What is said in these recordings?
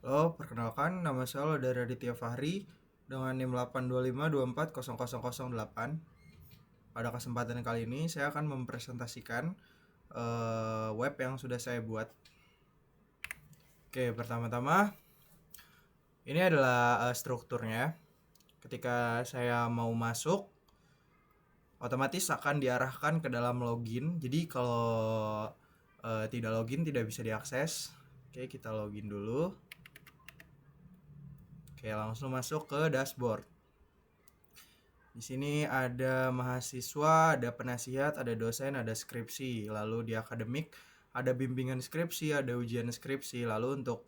Halo, perkenalkan nama saya Laudari Raditya Fahri dengan NIM 825240008. Pada kesempatan kali ini saya akan mempresentasikan web yang sudah saya buat. Oke, pertama-tama ini adalah strukturnya. Ketika saya mau masuk, otomatis akan diarahkan ke dalam login. Jadi kalau tidak login tidak bisa diakses. Oke, kita login dulu. Oke, langsung masuk ke dashboard. Di sini ada mahasiswa, ada penasihat, ada dosen, ada skripsi. Lalu di akademik ada bimbingan skripsi, ada ujian skripsi. Lalu untuk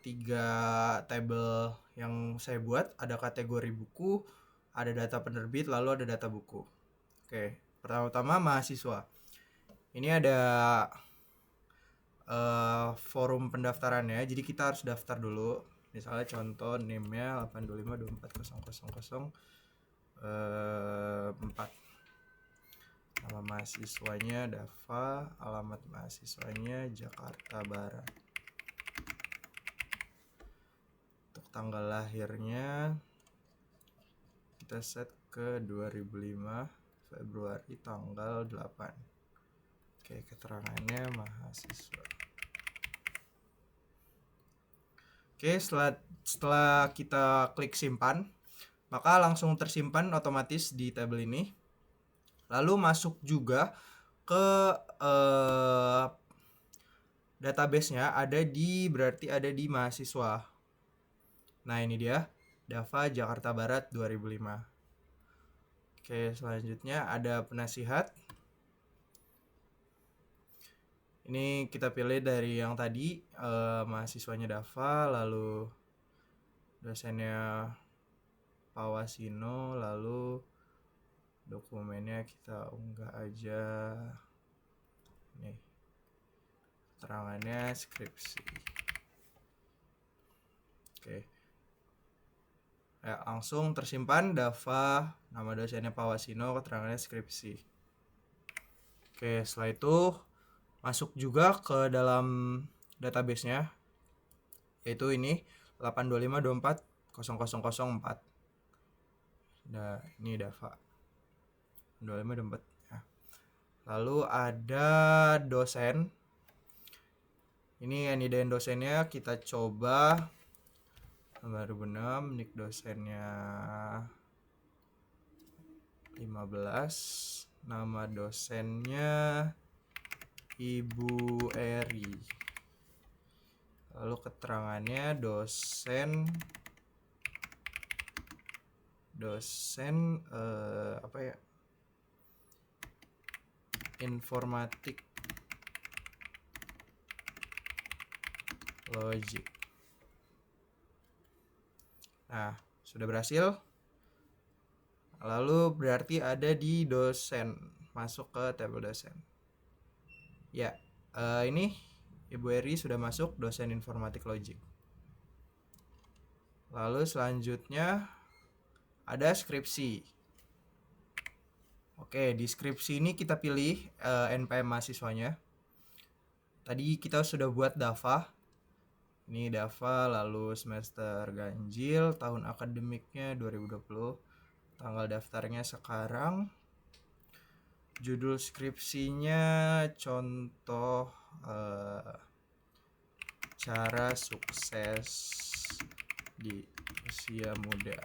tiga tabel yang saya buat, ada kategori buku, ada data penerbit, lalu ada data buku. Oke, pertama-tama mahasiswa. Ini ada forum pendaftarannya, jadi kita harus daftar dulu. Misalnya contoh NIM-nya 825240004. Nama mahasiswanya Dava, alamat mahasiswanya Jakarta Barat. Untuk tanggal lahirnya kita set ke 2005 Februari tanggal 8. Oke, keterangannya mahasiswa. Oke, setelah kita klik simpan, maka langsung tersimpan otomatis di tabel ini. Lalu masuk juga ke database-nya berarti ada di mahasiswa. Nah, ini dia, Dava Jakarta Barat 2005. Oke, selanjutnya ada penasihat. Ini kita pilih dari yang tadi, mahasiswanya Dava, lalu dosennya Pawasino, lalu dokumennya kita unggah aja. Nih, keterangannya skripsi. Oke. Ya, langsung tersimpan Dava, nama dosennya Pawasino, keterangannya skripsi. Oke, setelah itu masuk juga ke dalam database-nya, yaitu ini 825240004. Nah, ini Dava 82524 ya. Lalu ada dosen. Ini NIDN dosennya kita coba baru benar, nik dosennya 15, nama dosennya Ibu Eri. Lalu keterangannya dosen apa ya? Informatik Logik. Nah, sudah berhasil. Lalu berarti ada di dosen, masuk ke tabel dosen. Ya, ini Ibu Eri sudah masuk dosen informatik logik. Lalu selanjutnya ada skripsi. Oke, di skripsi ini kita pilih NPM mahasiswanya. Tadi kita sudah buat Dava. Ini Dava, lalu semester ganjil, tahun akademiknya 2020. Tanggal daftarnya sekarang. Judul skripsinya contoh cara sukses di usia muda.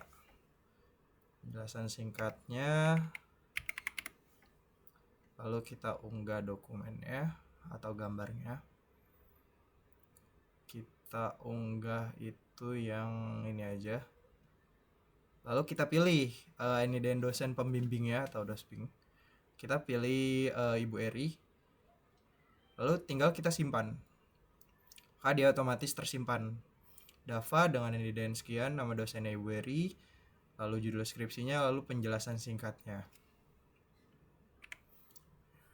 Penjelasan singkatnya. Lalu kita unggah dokumennya atau gambarnya. Kita unggah itu yang ini aja. Lalu kita pilih ini dan dosen pembimbingnya atau dosping. Kita pilih Ibu Eri. Lalu tinggal kita simpan. Maka dia otomatis tersimpan. Dava dengan ini dan sekian, nama dosennya Ibu Eri, lalu judul skripsinya, lalu penjelasan singkatnya.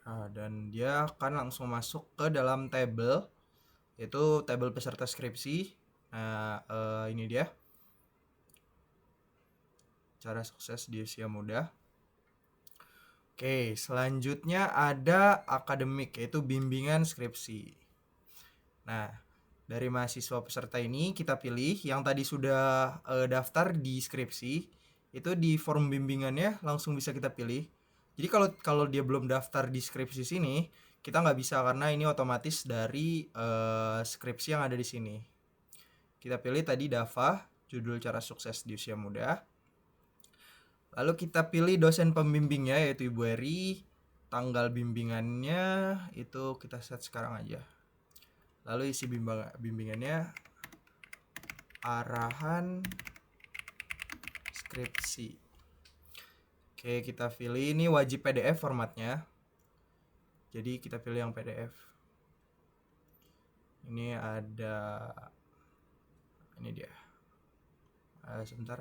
Nah, dan dia akan langsung masuk ke dalam tabel, yaitu tabel peserta skripsi. Nah, ini dia. Cara sukses di usia muda. Oke, selanjutnya ada akademik, yaitu bimbingan skripsi. Nah, Dari mahasiswa peserta ini kita pilih yang tadi sudah daftar di skripsi, itu di form bimbingannya langsung bisa kita pilih. Jadi kalau dia belum daftar di skripsi sini, kita nggak bisa karena ini otomatis dari skripsi yang ada di sini. Kita pilih tadi DAFA, judul cara sukses di usia muda. Lalu kita pilih dosen pembimbingnya yaitu Ibu Eri. Tanggal bimbingannya itu kita set sekarang aja. Lalu isi bimbingannya arahan skripsi. Oke, kita pilih ini wajib PDF formatnya. Jadi kita pilih yang PDF. Ini ada, ini dia. Sebentar.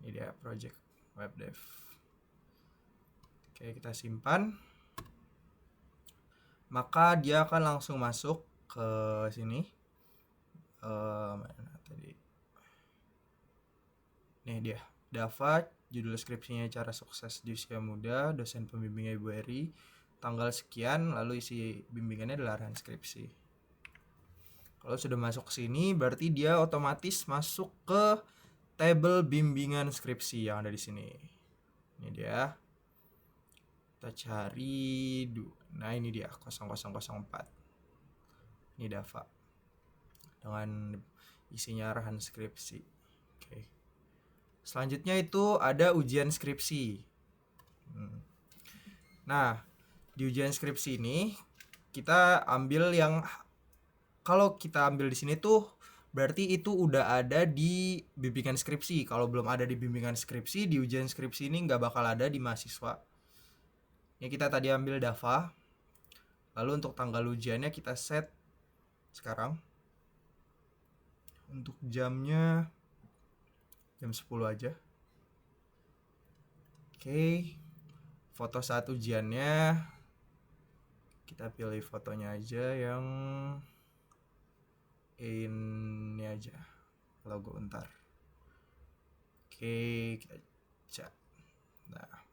Ini dia project web dev. Oke, kita simpan. Maka dia akan langsung masuk ke sini. Mana tadi? Nih dia, DAFA, judul skripsinya cara sukses di usia muda, dosen pembimbingnya Ibu Eri, tanggal sekian, lalu isi bimbingannya adalah arahan skripsi. Kalau sudah masuk ke sini, berarti dia otomatis masuk ke tabel bimbingan skripsi yang ada di sini. Ini dia. Kita cari, nah ini dia 0004. Ini DAFA dengan isinya arahan skripsi. Oke. Selanjutnya itu ada ujian skripsi. Nah, di ujian skripsi ini kita ambil yang, kalau kita ambil di sini tuh berarti itu udah ada di bimbingan skripsi. Kalau belum ada di bimbingan skripsi, di ujian skripsi ini nggak bakal ada di mahasiswa. Ini kita tadi ambil DAFA. Lalu untuk tanggal ujiannya kita set sekarang. Untuk jamnya jam 10 aja. Oke. Foto saat ujiannya kita pilih fotonya aja yang ini aja. Logo bentar. Oke, kita cek. Nah.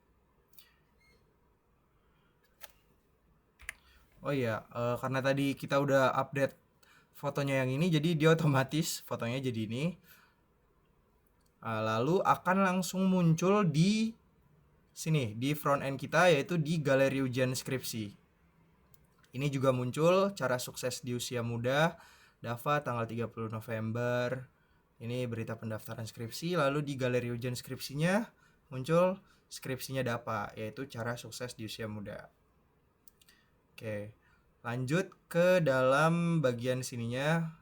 Oh iya, karena tadi kita udah update fotonya yang ini, jadi dia otomatis fotonya jadi ini. Lalu akan langsung muncul di sini, di front end kita, yaitu di galeri ujian skripsi. Ini juga muncul cara sukses di usia muda, DAFA tanggal 30 November. Ini berita pendaftaran skripsi, lalu di galeri ujian skripsinya muncul skripsinya DAFA, yaitu cara sukses di usia muda. Oke, lanjut ke dalam bagian sininya.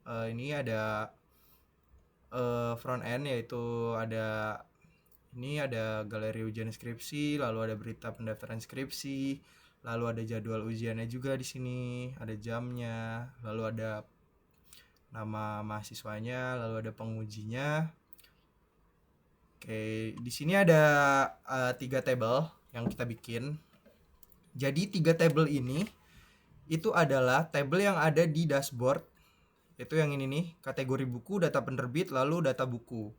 Ini ada front end, yaitu ada ini ada galeri ujian skripsi, lalu ada berita pendaftaran skripsi, lalu ada jadwal ujiannya juga di sini, ada jamnya, lalu ada nama mahasiswanya, lalu ada pengujinya. Oke, di sini ada 3 tabel yang kita bikin. Jadi 3 tabel ini itu adalah tabel yang ada di dashboard. Itu yang ini nih, kategori buku, data penerbit, lalu data buku.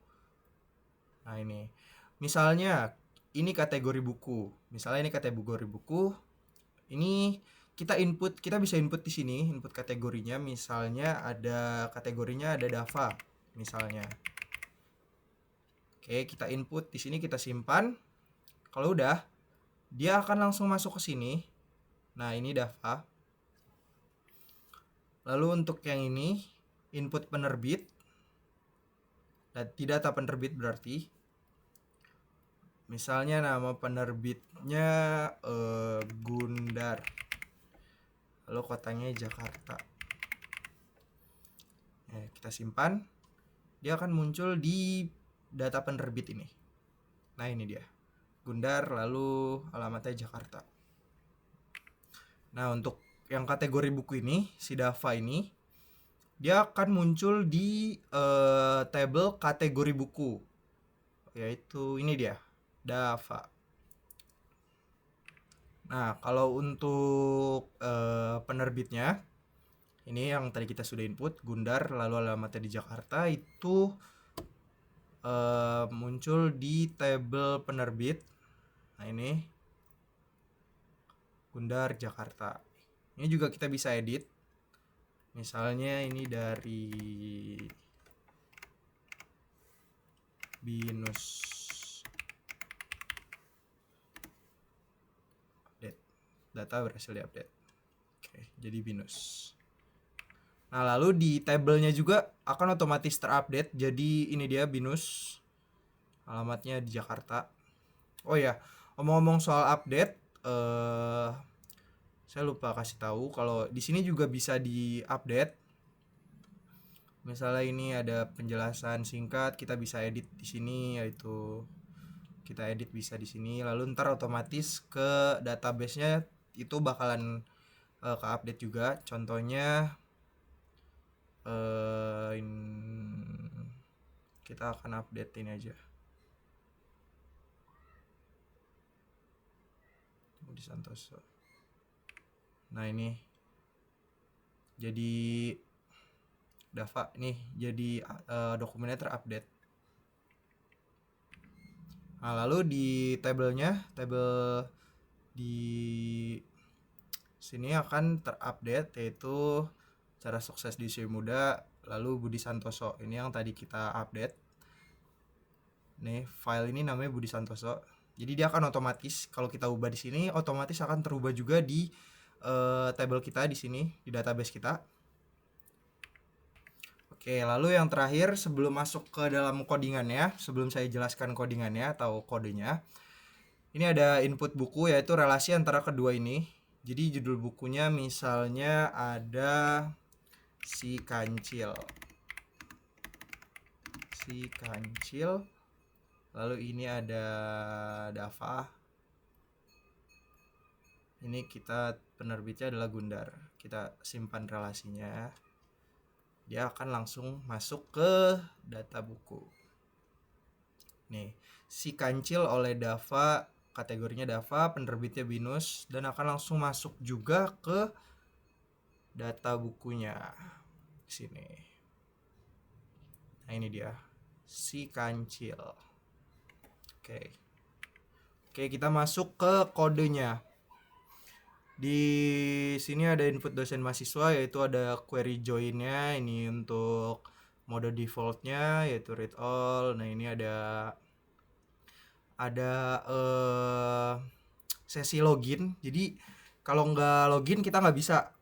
Nah ini, misalnya ini kategori buku. Misalnya ini kategori buku. Ini kita bisa input di sini, input kategorinya. Misalnya ada kategorinya ada DAFA misalnya. Oke, kita input di sini, kita simpan. Kalau udah, dia akan langsung masuk ke sini. Nah, ini DAFA. Lalu untuk yang ini, input penerbit. Di data penerbit berarti. Misalnya nama penerbitnya Gundar. Lalu kotanya Jakarta. Kita simpan. Dia akan muncul di data penerbit ini. Nah, ini dia. Gundar, lalu alamatnya Jakarta. Nah, untuk yang kategori buku ini, si DAFA ini, dia akan muncul di tabel kategori buku, yaitu ini dia, DAFA. Nah, kalau untuk penerbitnya, ini yang tadi kita sudah input, Gundar, lalu alamatnya di Jakarta, itu muncul di tabel penerbit. Nah, ini Gundar Jakarta. Ini juga kita bisa edit. Misalnya ini dari binus update, data berhasil diupdate. Oke, jadi binus. Nah, lalu di tabelnya juga akan otomatis terupdate. Jadi ini dia binus, alamatnya di Jakarta. Oh ya, omong-omong soal update, saya lupa kasih tahu kalau di sini juga bisa di-update. Misalnya ini ada penjelasan singkat, kita bisa edit di sini, yaitu kita edit bisa di sini. Lalu ntar otomatis ke database-nya itu bakalan ke-update juga. Contohnya kita akan update ini aja. Budi Santoso. Nah, ini jadi Dava nih, jadi dokumennya terupdate. Nah, lalu di tabelnya, tabel di sini akan terupdate, yaitu cara sukses di usia muda, lalu Budi Santoso. Ini yang tadi kita update. Nih, file ini namanya Budi Santoso. Jadi dia akan otomatis kalau kita ubah di sini otomatis akan terubah juga di tabel kita di sini di database kita. Oke, lalu yang terakhir sebelum masuk ke dalam codingannya, sebelum saya jelaskan codingannya atau kodenya, ini ada input buku yaitu relasi antara kedua ini. Jadi judul bukunya misalnya ada Si Kancil. Si Kancil. Lalu ini ada Dava. Ini kita penerbitnya adalah Gundar. Kita simpan relasinya. Dia akan langsung masuk ke data buku. Nih, Si Kancil oleh Dava, kategorinya Dava, penerbitnya Binus, dan akan langsung masuk juga ke data bukunya. Sini. Nah, ini dia. Si Kancil. Oke, kita masuk ke kodenya. Di sini ada input dosen mahasiswa, yaitu ada query join-nya. Ini untuk mode default-nya yaitu read all. Nah, ini ada sesi login. Jadi kalau nggak login kita nggak bisa.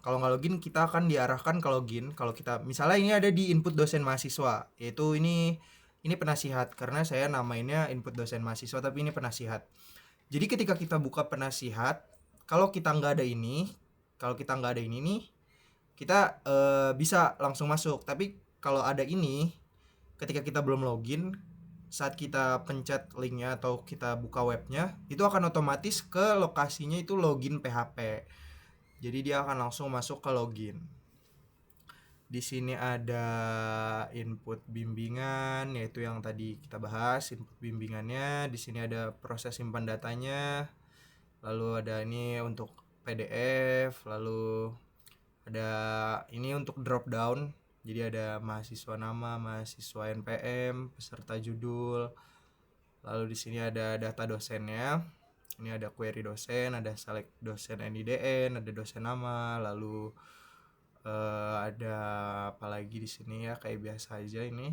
Kalau nggak login kita akan diarahkan ke login. Kalau kita misalnya ini ada di input dosen mahasiswa, yaitu ini penasihat karena saya namainnya input dosen mahasiswa tapi ini penasihat. Jadi ketika kita buka penasihat, kalau kita nggak ada ini nih, kita bisa langsung masuk. Tapi kalau ada ini, ketika kita belum login, saat kita pencet linknya atau kita buka webnya, itu akan otomatis ke lokasinya itu login PHP. Jadi dia akan langsung masuk ke login. Di sini ada input bimbingan, yaitu yang tadi kita bahas, input bimbingannya. Di sini ada proses simpan datanya. Lalu ada ini untuk PDF, lalu ada ini untuk drop down. Jadi ada mahasiswa nama, mahasiswa NPM, peserta judul. Lalu di sini ada data dosennya. Ini ada query dosen, ada select dosen NIDN, ada dosen nama, lalu ada apa lagi di sini ya, kayak biasa aja ini.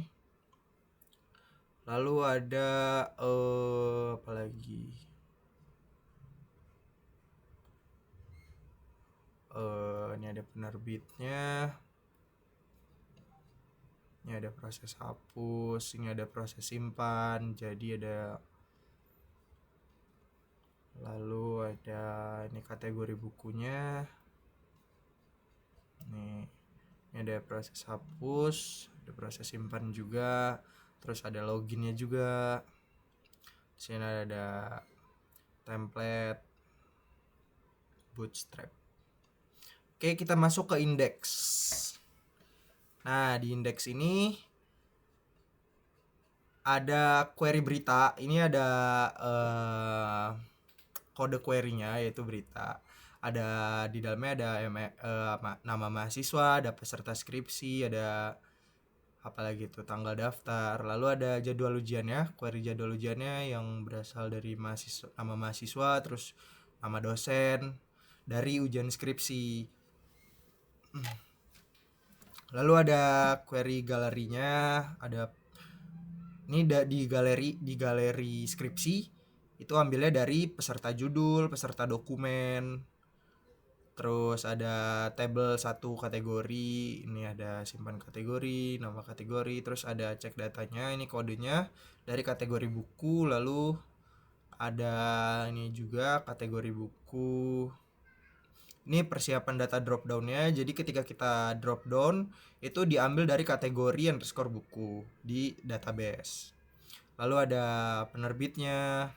Lalu ada apa lagi? Ini ada penerbitnya. Ini ada proses hapus, ini ada proses simpan. Jadi ada lalu ada ini kategori bukunya. Nih, ini ada proses hapus, ada proses simpan juga, terus ada loginnya juga. Di sini ada template, bootstrap. Oke, kita masuk ke indeks. Nah, di indeks ini ada query berita. Ini ada kode query-nya yaitu berita. Ada di dalamnya ada nama mahasiswa, ada peserta skripsi, ada apalagi itu tanggal daftar, lalu ada jadwal ujiannya, query jadwal ujiannya yang berasal dari mahasiswa, nama mahasiswa, terus nama dosen. dari ujian skripsi. Lalu ada query galerinya, ada ini di galeri skripsi itu ambilnya dari peserta judul, peserta dokumen. Terus ada tabel satu kategori, ini ada simpan kategori, nama kategori, terus ada cek datanya, ini kodenya dari kategori buku, lalu ada ini juga kategori buku. Ini persiapan data drop down-nya. Jadi ketika kita drop down itu diambil dari kategori underscore buku di database. Lalu ada penerbitnya.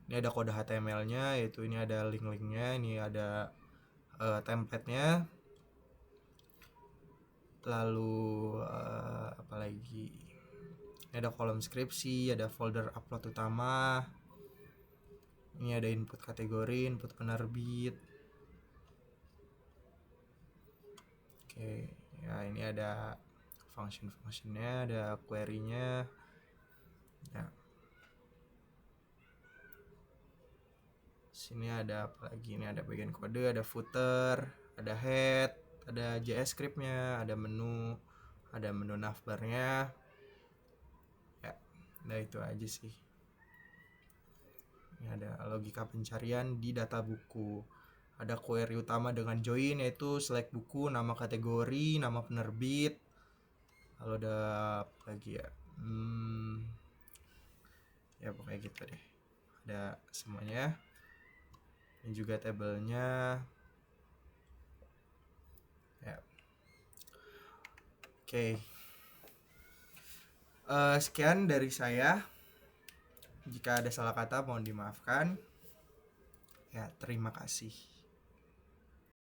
Ini ada kode HTML-nya, yaitu ini ada link-linknya, ini ada template-nya. Lalu apa lagi? Ini ada kolom skripsi, ada folder upload utama. Ini ada input kategori, input penerbit. Oke, ya ini ada function-functionnya, ada query-nya. Ya. Sini ada apa lagi? Ini ada bagian kode, ada footer, ada head, ada JS script-nya, ada menu navbar-nya. Ya, nah itu aja sih. Ini ada logika pencarian di data buku. Ada query utama dengan join, yaitu select buku, nama kategori, nama penerbit. Lalu ada apa lagi ya? Ya pokoknya gitu deh. Ada semuanya. Ini juga tabelnya. Ya. Oke. Sekian dari saya. Jika ada salah kata mohon dimaafkan. Ya, terima kasih.